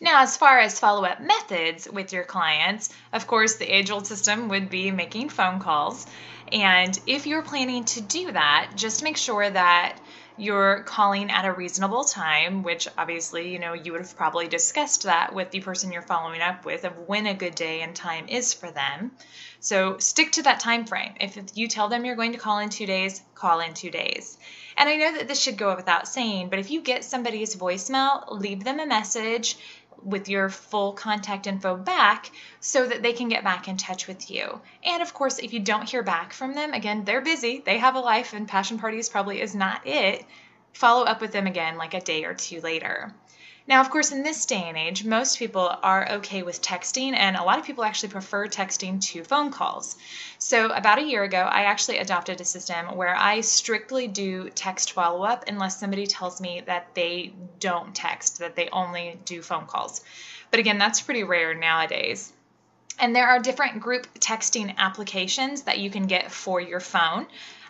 Now, as far as follow-up methods with your clients, of course, the age-old system would be making phone calls. And if you're planning to do that, just make sure that you're calling at a reasonable time, which obviously, you would have probably discussed that with the person you're following up with of when a good day and time is for them. So stick to that time frame. If you tell them you're going to call in 2 days, call in 2 days. And I know that this should go without saying, but if you get somebody's voicemail, leave them a message with your full contact info back so that they can get back in touch with you. And of course, if you don't hear back from them, again, they're busy, they have a life, and passion parties probably is not it. Follow up with them again like a day or two later. Now, of course, in this day and age, most people are okay with texting, and a lot of people actually prefer texting to phone calls. So about a year ago, I actually adopted a system where I strictly do text follow-up unless somebody tells me that they don't text, that they only do phone calls. But again, that's pretty rare nowadays. And there are different group texting applications that you can get for your phone.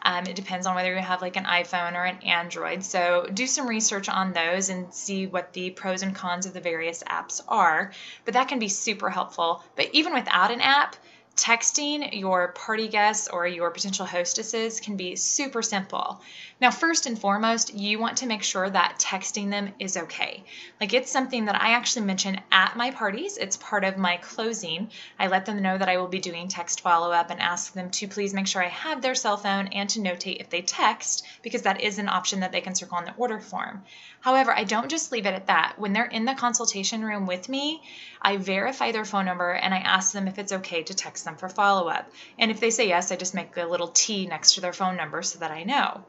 It depends on whether you have like an iPhone or an Android. So do some research on those and see what the pros and cons of the various apps are. But that can be super helpful. But even without an app, texting your party guests or your potential hostesses can be super simple. Now, first and foremost, you want to make sure that texting them is okay. Like, it's something that I actually mention at my parties. It's part of my closing. I let them know that I will be doing text follow-up and ask them to please make sure I have their cell phone and to notate if they text, because that is an option that they can circle on the order form. However, I don't just leave it at that. When they're in the consultation room with me, I verify their phone number and I ask them if it's okay to text them for follow-up. And if they say yes, I just make a little T next to their phone number so that I know.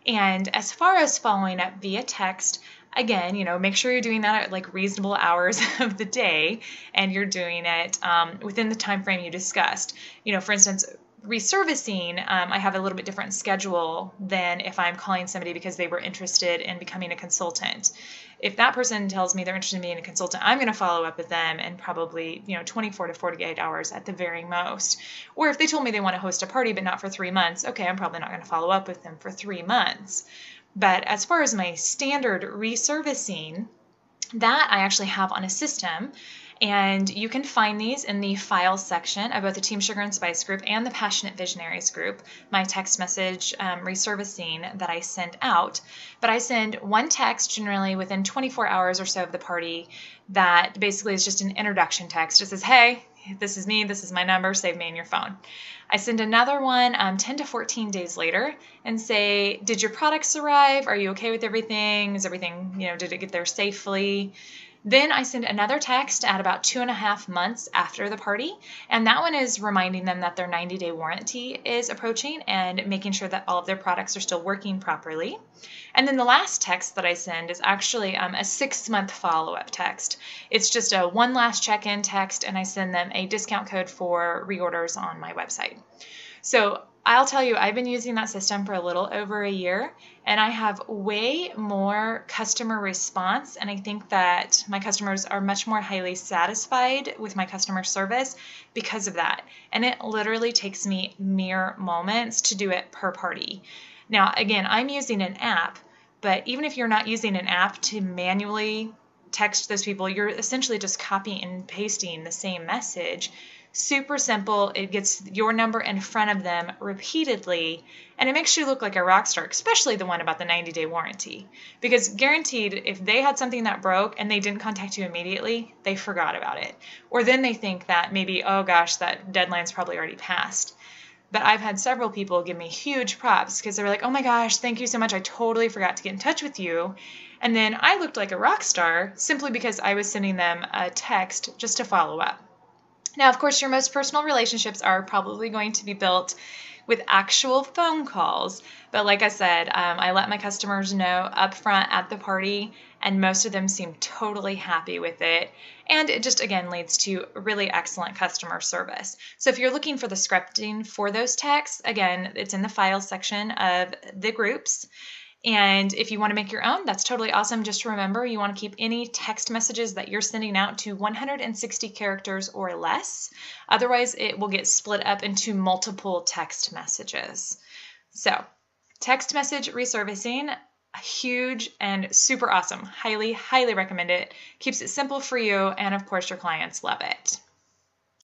And as far as following up via text, again, make sure you're doing that at like reasonable hours of the day, and you're doing it within the time frame you discussed. For instance, reservicing, I have a little bit different schedule than if I'm calling somebody because they were interested in becoming a consultant. If that person tells me they're interested in being a consultant, I'm going to follow up with them in probably 24 to 48 hours at the very most. Or if they told me they want to host a party but not for 3 months, okay, I'm probably not going to follow up with them for 3 months. But as far as my standard reservicing, that I actually have on a system. And you can find these in the files section of both the Team Sugar and Spice group and the Passionate Visionaries group, my text message reservicing that I send out. But I send one text generally within 24 hours or so of the party that basically is just an introduction text. It says, hey, this is me, this is my number, save me in your phone. I send another one 10 to 14 days later and say, did your products arrive? Are you okay with everything? Is everything, did it get there safely? Then I send another text at about 2.5 months after the party, and that one is reminding them that their 90-day warranty is approaching and making sure that all of their products are still working properly. And then the last text that I send is actually a 6-month follow-up text. It's just a one last check-in text, and I send them a discount code for reorders on my website. So I'll tell you, I've been using that system for a little over a year, and I have way more customer response, and I think that my customers are much more highly satisfied with my customer service because of that. And it literally takes me mere moments to do it per party. Now, again, I'm using an app, but even if you're not using an app to manually text those people, you're essentially just copying and pasting the same message. Super simple. It gets your number in front of them repeatedly, and it makes you look like a rock star, especially the one about the 90-day warranty. Because guaranteed, if they had something that broke and they didn't contact you immediately, they forgot about it. Or then they think that maybe, oh gosh, that deadline's probably already passed. But I've had several people give me huge props because they were like, oh my gosh, thank you so much. I totally forgot to get in touch with you. And then I looked like a rock star simply because I was sending them a text just to follow up. Now, of course, your most personal relationships are probably going to be built with actual phone calls. But like I said, I let my customers know up front at the party, and most of them seem totally happy with it. And it just, again, leads to really excellent customer service. So if you're looking for the scripting for those texts, again, it's in the files section of the groups. And if you want to make your own, that's totally awesome. Just remember, you want to keep any text messages that you're sending out to 160 characters or less. Otherwise, it will get split up into multiple text messages. So, text message resurfacing. huge and super awesome. Highly, highly recommend it. Keeps it simple for you, and of course your clients love it.